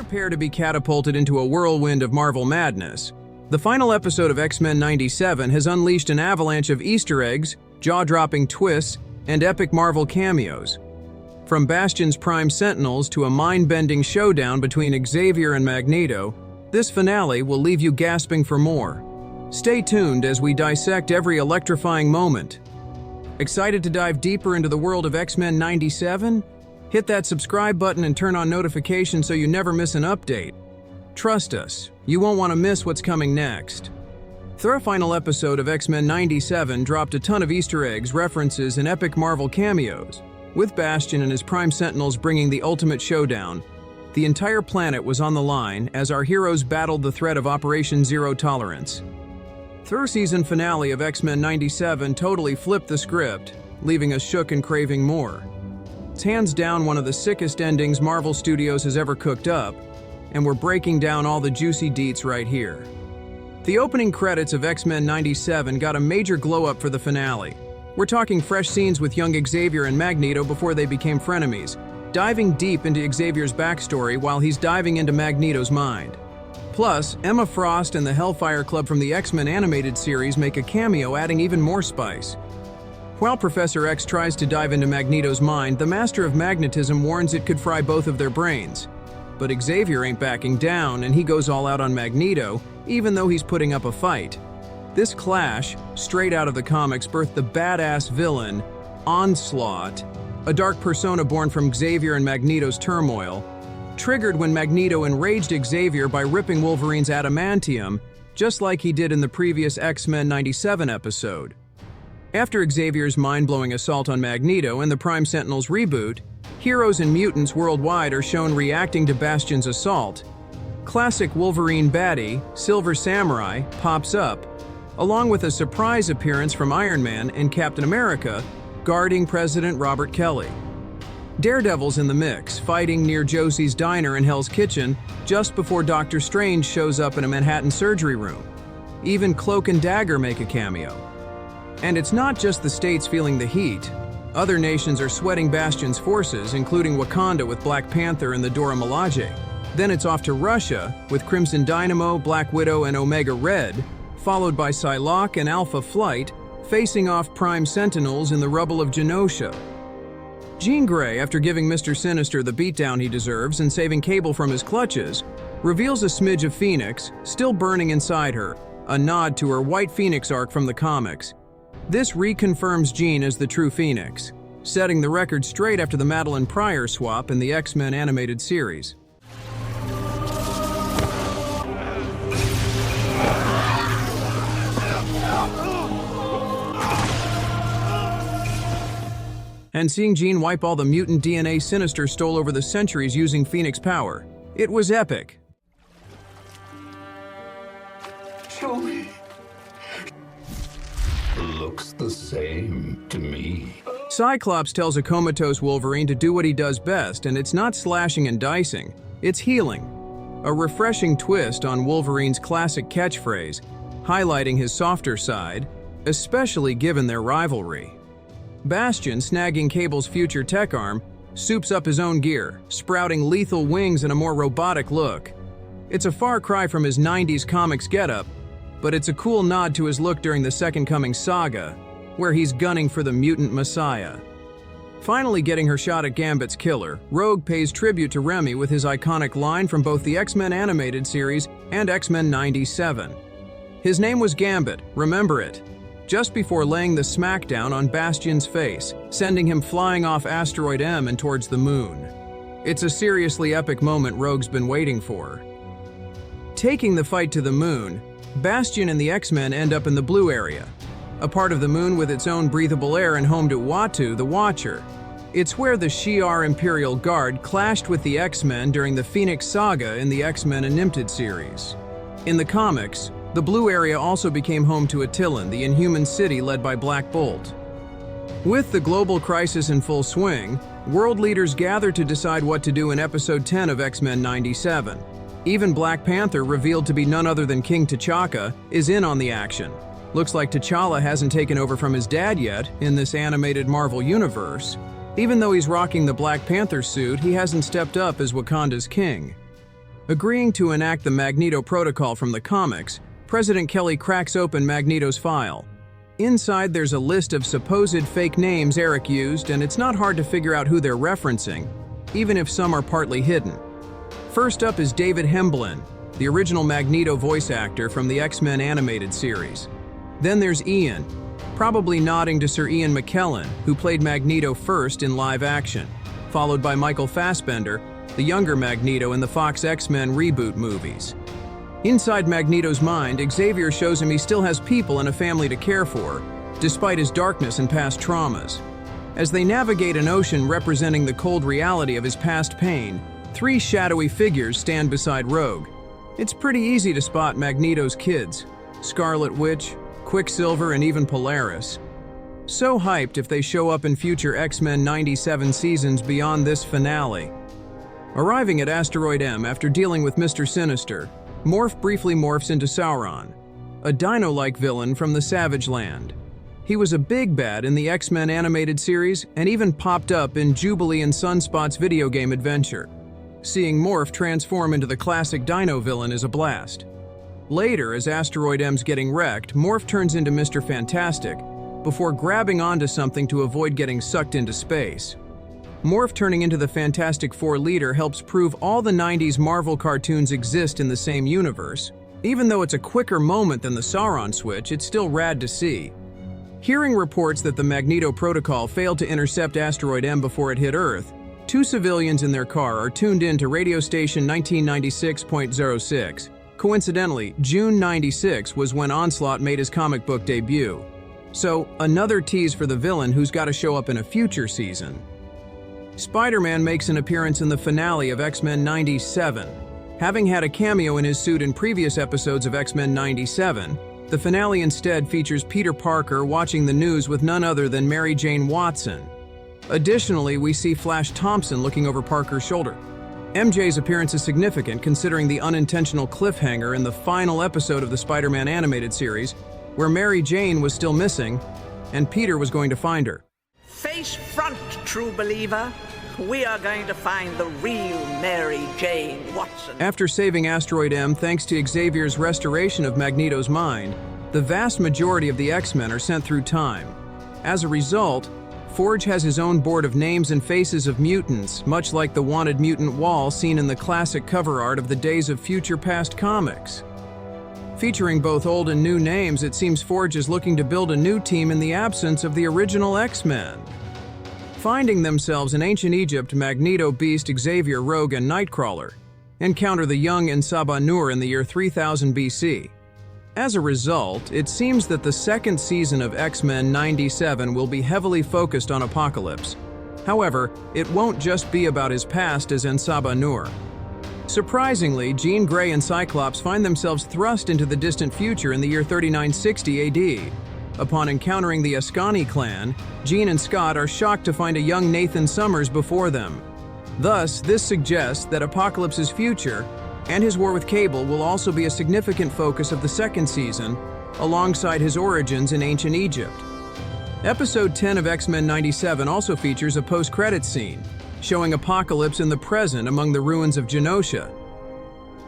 Prepare to be catapulted into a whirlwind of Marvel madness. The final episode of X-Men 97 has unleashed an avalanche of Easter eggs, jaw-dropping twists, and epic Marvel cameos. From Bastion's Prime Sentinels to a mind-bending showdown between Xavier and Magneto, this finale will leave you gasping for more. Stay tuned as we dissect every electrifying moment. Excited to dive deeper into the world of X-Men 97? Hit that subscribe button and turn on notifications so you never miss an update. Trust us, you won't want to miss what's coming next. The final episode of X-Men 97 dropped a ton of Easter eggs, references, and epic Marvel cameos. With Bastion and his Prime Sentinels bringing the ultimate showdown, the entire planet was on the line as our heroes battled the threat of Operation Zero Tolerance. The season finale of X-Men 97 totally flipped the script, leaving us shook and craving more. It's hands down one of the sickest endings Marvel Studios has ever cooked up, and we're breaking down all the juicy deets right here. The opening credits of X-Men 97 got a major glow-up for the finale. We're talking fresh scenes with young Xavier and Magneto before they became frenemies, diving deep into Xavier's backstory while he's diving into Magneto's mind. Plus, Emma Frost and the Hellfire Club from the X-Men animated series make a cameo, adding even more spice. While Professor X tries to dive into Magneto's mind, the Master of Magnetism warns it could fry both of their brains. But Xavier ain't backing down, and he goes all out on Magneto, even though he's putting up a fight. This clash, straight out of the comics, birthed the badass villain, Onslaught, a dark persona born from Xavier and Magneto's turmoil, triggered when Magneto enraged Xavier by ripping Wolverine's adamantium, just like he did in the previous X-Men 97 episode. After Xavier's mind-blowing assault on Magneto and the Prime Sentinels reboot, heroes and mutants worldwide are shown reacting to Bastion's assault. Classic Wolverine baddie, Silver Samurai, pops up, along with a surprise appearance from Iron Man and Captain America, guarding President Robert Kelly. Daredevil's in the mix, fighting near Josie's diner in Hell's Kitchen just before Doctor Strange shows up in a Manhattan surgery room. Even Cloak and Dagger make a cameo. And it's not just the states feeling the heat. Other nations are sweating Bastion's forces, including Wakanda with Black Panther and the Dora Milaje. Then it's off to Russia with Crimson Dynamo, Black Widow, and Omega Red, followed by Psylocke and Alpha Flight, facing off Prime Sentinels in the rubble of Genosha. Jean Grey, after giving Mr. Sinister the beatdown he deserves and saving Cable from his clutches, reveals a smidge of Phoenix, still burning inside her, a nod to her White Phoenix arc from the comics. This reconfirms Jean as the true Phoenix, setting the record straight after the Madeline Pryor swap in the X-Men animated series. And seeing Jean wipe all the mutant DNA Sinister stole over the centuries using Phoenix power, it was epic. Show me. Looks the same to me. Cyclops tells a comatose Wolverine to do what he does best, and it's not slashing and dicing, it's healing. A refreshing twist on Wolverine's classic catchphrase, highlighting his softer side, especially given their rivalry. Bastion, snagging Cable's future tech arm, soups up his own gear, sprouting lethal wings and a more robotic look. It's a far cry from his 90s comics getup, but it's a cool nod to his look during the Second Coming saga, where he's gunning for the mutant messiah. Finally getting her shot at Gambit's killer, Rogue pays tribute to Remy with his iconic line from both the X-Men animated series and X-Men 97. His name was Gambit, remember it, just before laying the smackdown on Bastion's face, sending him flying off Asteroid M and towards the moon. It's a seriously epic moment Rogue's been waiting for. Taking the fight to the moon, Bastion and the X-Men end up in the Blue Area, a part of the moon with its own breathable air and home to Uatu, the Watcher. It's where the Shi'ar Imperial Guard clashed with the X-Men during the Phoenix Saga in the X-Men Animated series. In the comics, the Blue Area also became home to Attilan, the Inhuman city led by Black Bolt. With the global crisis in full swing, world leaders gather to decide what to do in Episode 10 of X-Men 97. Even Black Panther, revealed to be none other than King T'Chaka, is in on the action. Looks like T'Challa hasn't taken over from his dad yet in this animated Marvel universe. Even though he's rocking the Black Panther suit, he hasn't stepped up as Wakanda's king. Agreeing to enact the Magneto Protocol from the comics, President Kelly cracks open Magneto's file. Inside, there's a list of supposed fake names Eric used, and it's not hard to figure out who they're referencing, even if some are partly hidden. First up is David Hemblin, the original Magneto voice actor from the X-Men animated series. Then there's Ian, probably nodding to Sir Ian McKellen, who played Magneto first in live action, followed by Michael Fassbender, the younger Magneto in the Fox X-Men reboot movies. Inside Magneto's mind, Xavier shows him he still has people and a family to care for, despite his darkness and past traumas. As they navigate an ocean representing the cold reality of his past pain, three shadowy figures stand beside Rogue. It's pretty easy to spot Magneto's kids: Scarlet Witch, Quicksilver, and even Polaris. So hyped if they show up in future X-Men 97 seasons beyond this finale. Arriving at Asteroid M after dealing with Mr. Sinister, Morph briefly morphs into Sauron, a dino-like villain from the Savage Land. He was a big bad in the X-Men animated series and even popped up in Jubilee and Sunspot's video game adventure. Seeing Morph transform into the classic dino villain is a blast. Later, as Asteroid M's getting wrecked, Morph turns into Mr. Fantastic before grabbing onto something to avoid getting sucked into space. Morph turning into the Fantastic Four leader helps prove all the 90s Marvel cartoons exist in the same universe. Even though it's a quicker moment than the Sauron switch, it's still rad to see. Hearing reports that the Magneto Protocol failed to intercept Asteroid M before it hit Earth, two civilians in their car are tuned in to radio station 1996.06. Coincidentally, June 96 was when Onslaught made his comic book debut. So, another tease for the villain who's got to show up in a future season. Spider-Man makes an appearance in the finale of X-Men 97. Having had a cameo in his suit in previous episodes of X-Men 97, the finale instead features Peter Parker watching the news with none other than Mary Jane Watson. Additionally, we see Flash Thompson looking over Parker's shoulder. MJ's appearance is significant considering the unintentional cliffhanger in the final episode of the Spider-Man animated series, where Mary Jane was still missing, and Peter was going to find her. Face front, true believer. We are going to find the real Mary Jane Watson. After saving Asteroid M thanks to Xavier's restoration of Magneto's mind, the vast majority of the X-Men are sent through time. As a result, Forge has his own board of names and faces of mutants, much like the Wanted Mutant wall seen in the classic cover art of the Days of Future Past comics. Featuring both old and new names, it seems Forge is looking to build a new team in the absence of the original X-Men. Finding themselves in ancient Egypt, Magneto, Beast, Xavier, Rogue, and Nightcrawler encounter the young Ensaba-Nur in the year 3000 BC. As a result, it seems that the second season of X-Men 97 will be heavily focused on Apocalypse. However, it won't just be about his past as Ensaba-Nur. Surprisingly, Jean Grey and Cyclops find themselves thrust into the distant future in the year 3960 AD. Upon encountering the Ascani clan, Jean and Scott are shocked to find a young Nathan Summers before them. Thus, this suggests that Apocalypse's future and his war with Cable will also be a significant focus of the second season, alongside his origins in ancient Egypt. Episode 10 of X-Men 97 also features a post-credits scene, showing Apocalypse in the present among the ruins of Genosha.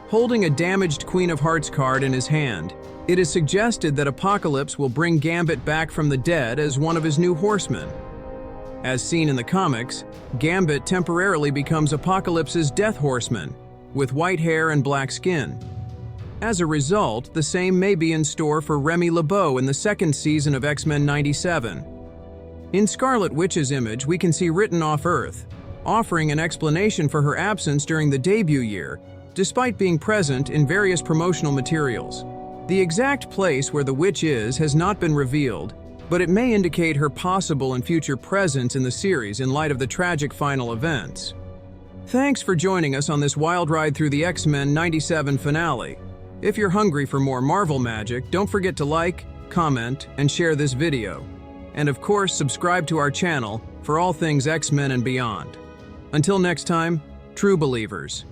Holding a damaged Queen of Hearts card in his hand, it is suggested that Apocalypse will bring Gambit back from the dead as one of his new horsemen. As seen in the comics, Gambit temporarily becomes Apocalypse's Death Horseman, with white hair and black skin. As a result, the same may be in store for Remy LeBeau in the second season of X-Men 97. In Scarlet Witch's image, we can see written off Earth, offering an explanation for her absence during the debut year, despite being present in various promotional materials. The exact place where the witch is has not been revealed, but it may indicate her possible and future presence in the series in light of the tragic final events. Thanks for joining us on this wild ride through the X-Men 97 finale. If you're hungry for more Marvel magic, don't forget to like, comment, and share this video. And of course, subscribe to our channel for all things X-Men and beyond. Until next time, true believers.